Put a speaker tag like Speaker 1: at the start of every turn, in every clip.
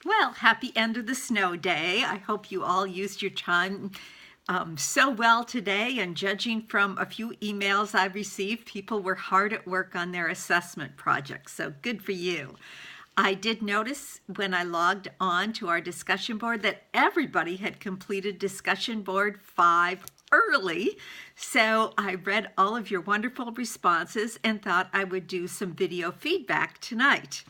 Speaker 1: Well, happy end of the snow day. I hope you all used your time so well today. And judging from a few emails I've received, people were hard at work on their assessment projects. So good for you. I did notice when I logged on to our discussion board that everybody had completed discussion board 5 early. So I read all of your wonderful responses and thought I would do some video feedback tonight.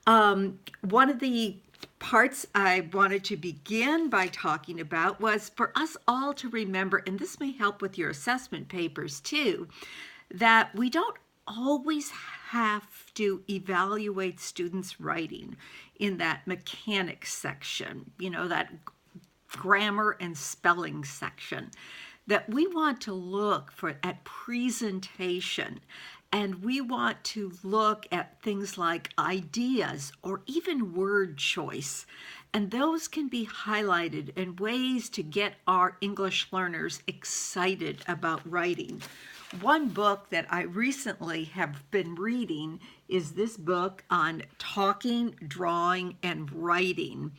Speaker 1: One of the parts I wanted to begin by talking about was for us all to remember, and this may help with your assessment papers too, that we don't always have to evaluate students' writing in that mechanics section, that grammar and spelling section, that we want to look at presentation, and we want to look at things like ideas or even word choice. And those can be highlighted in ways to get our English learners excited about writing. One book that I recently have been reading is this book on talking, drawing, and writing.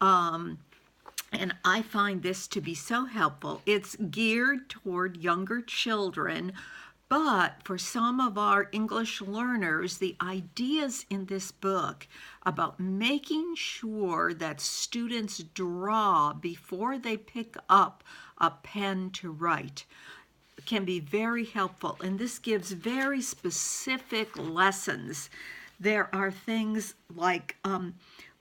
Speaker 1: And I find this to be so helpful. It's geared toward younger children, but for some of our English learners, the ideas in this book about making sure that students draw before they pick up a pen to write can be very helpful. And this gives very specific lessons. There are things like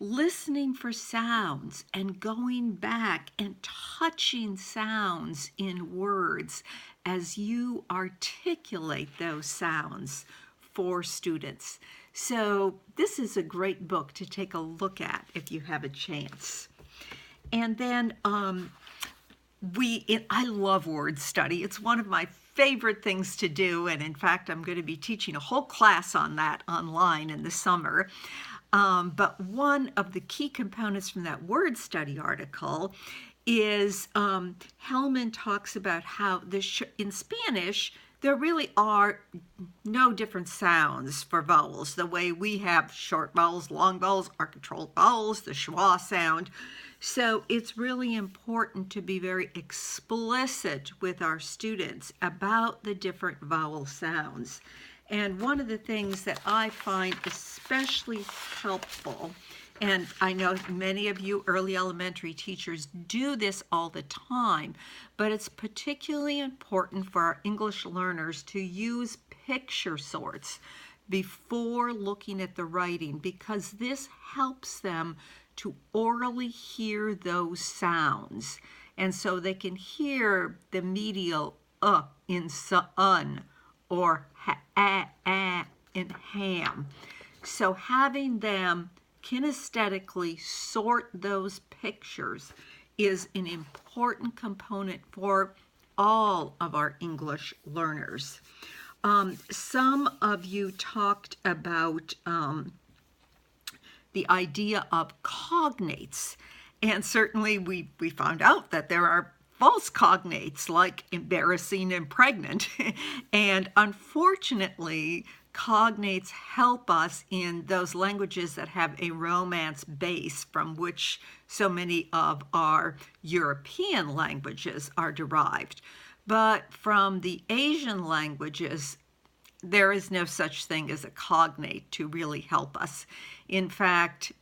Speaker 1: listening for sounds and going back and touching sounds in words as you articulate those sounds for students. So this is a great book to take a look at if you have a chance. And then I love word study. It's one of my favorite things to do, and in fact, I'm going to be teaching a whole class on that online in the summer. But one of the key components from that word study article is Hellman talks about how in Spanish, there really are no different sounds for vowels. The way we have short vowels, long vowels, are controlled vowels, the schwa sound. So it's really important to be very explicit with our students about the different vowel sounds. And one of the things that I find especially helpful, and I know many of you early elementary teachers do this all the time, but it's particularly important for our English learners to use picture sorts before looking at the writing, because this helps them to orally hear those sounds. And so they can hear the medial in sun or in ham. So having them kinesthetically sort those pictures is an important component for all of our English learners. Some of you talked about the idea of cognates, and certainly we found out that there are false cognates like embarrassing and pregnant. And unfortunately, cognates help us in those languages that have a Romance base from which so many of our European languages are derived. But from the Asian languages, there is no such thing as a cognate to really help us. In fact,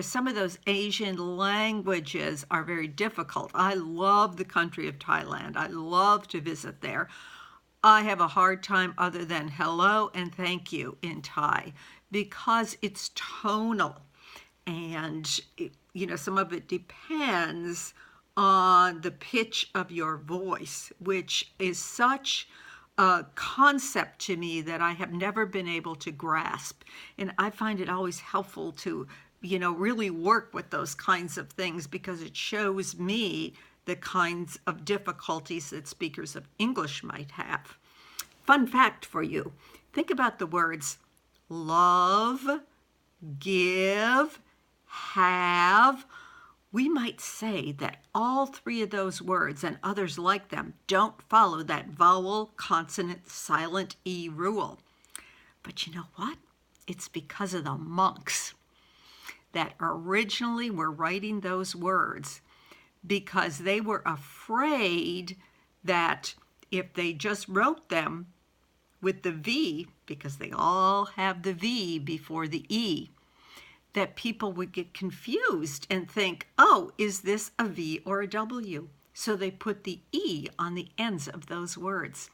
Speaker 1: some of those Asian languages are very difficult. I love the country of Thailand. I love to visit there. I have a hard time other than hello and thank you in Thai because it's tonal. And, some of it depends on the pitch of your voice, which is such a concept to me that I have never been able to grasp. And I find it always helpful to, really work with those kinds of things because it shows me the kinds of difficulties that speakers of English might have. Fun fact for you. Think about the words love, give, have. We might say that all three of those words and others like them don't follow that vowel, consonant, silent E rule. But you know what? It's because of the monks. that originally were writing those words because they were afraid that if they just wrote them with the V, because they all have the V before the E, that people would get confused and think, oh, is this a V or a W? So they put the E on the ends of those words.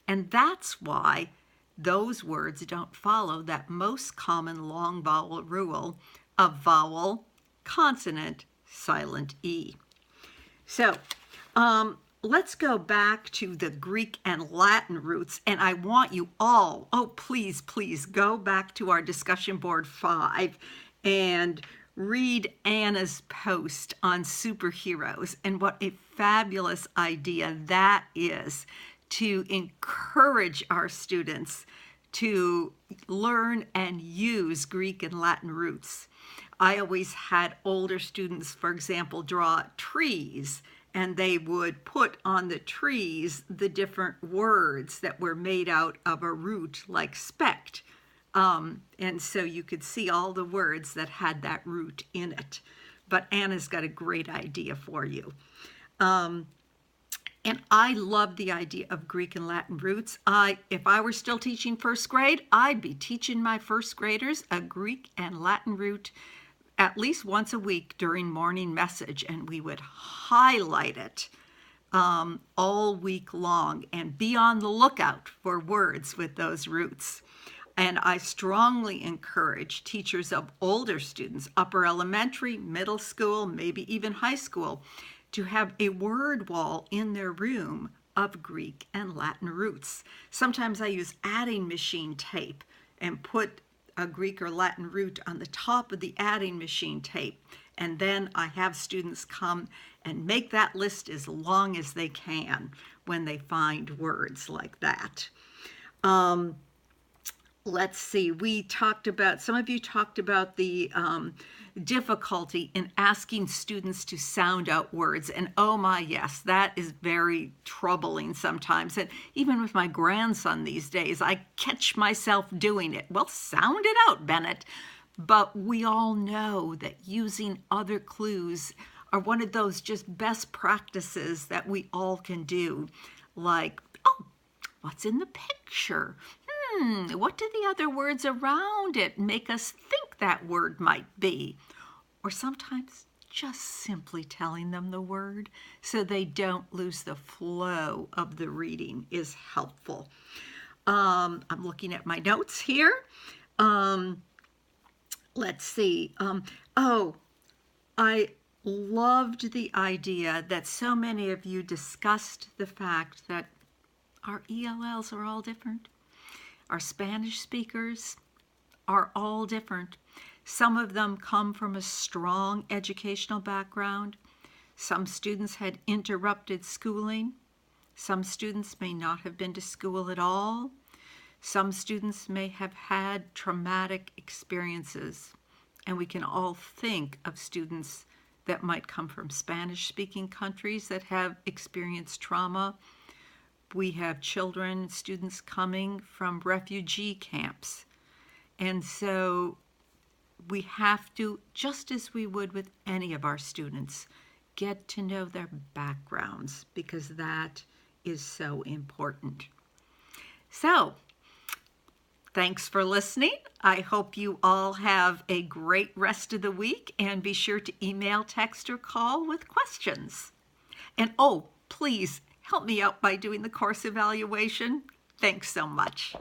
Speaker 1: And that's why those words don't follow that most common long vowel rule of vowel, consonant, silent E. So let's go back to the Greek and Latin roots, and I want you all, oh, please, please go back to our discussion board 5 and read Anna's post on superheroes and what a fabulous idea that is to encourage our students to learn and use Greek and Latin roots. I always had older students, for example, draw trees, and they would put on the trees the different words that were made out of a root like spect. And so you could see all the words that had that root in it. But Anna's got a great idea for you. And I love the idea of Greek and Latin roots. If I were still teaching first grade, I'd be teaching my first graders a Greek and Latin root at least once a week during morning message, and we would highlight it all week long and be on the lookout for words with those roots. And I strongly encourage teachers of older students, upper elementary, middle school, maybe even high school, to have a word wall in their room of Greek and Latin roots. Sometimes I use adding machine tape and put a Greek or Latin root on the top of the adding machine tape. And then I have students come and make that list as long as they can when they find words like that. Let's see, some of you talked about the difficulty in asking students to sound out words. And oh my, yes, that is very troubling sometimes. And even with my grandson these days, I catch myself doing it. Well, sound it out, Bennett. But we all know that using other clues are one of those just best practices that we all can do. Like, oh, what's in the picture? What do the other words around it make us think that word might be? Or sometimes just simply telling them the word so they don't lose the flow of the reading is helpful. I'm looking at my notes here. Let's see. I loved the idea that so many of you discussed the fact that our ELLs are all different. Our Spanish speakers are all different. Some of them come from a strong educational background. Some students had interrupted schooling. Some students may not have been to school at all. Some students may have had traumatic experiences. And we can all think of students that might come from Spanish-speaking countries that have experienced trauma. We have students coming from refugee camps. And so we have to, just as we would with any of our students, get to know their backgrounds because that is so important. So, thanks for listening. I hope you all have a great rest of the week, and be sure to email, text, or call with questions. And oh, please help me out by doing the course evaluation. Thanks so much.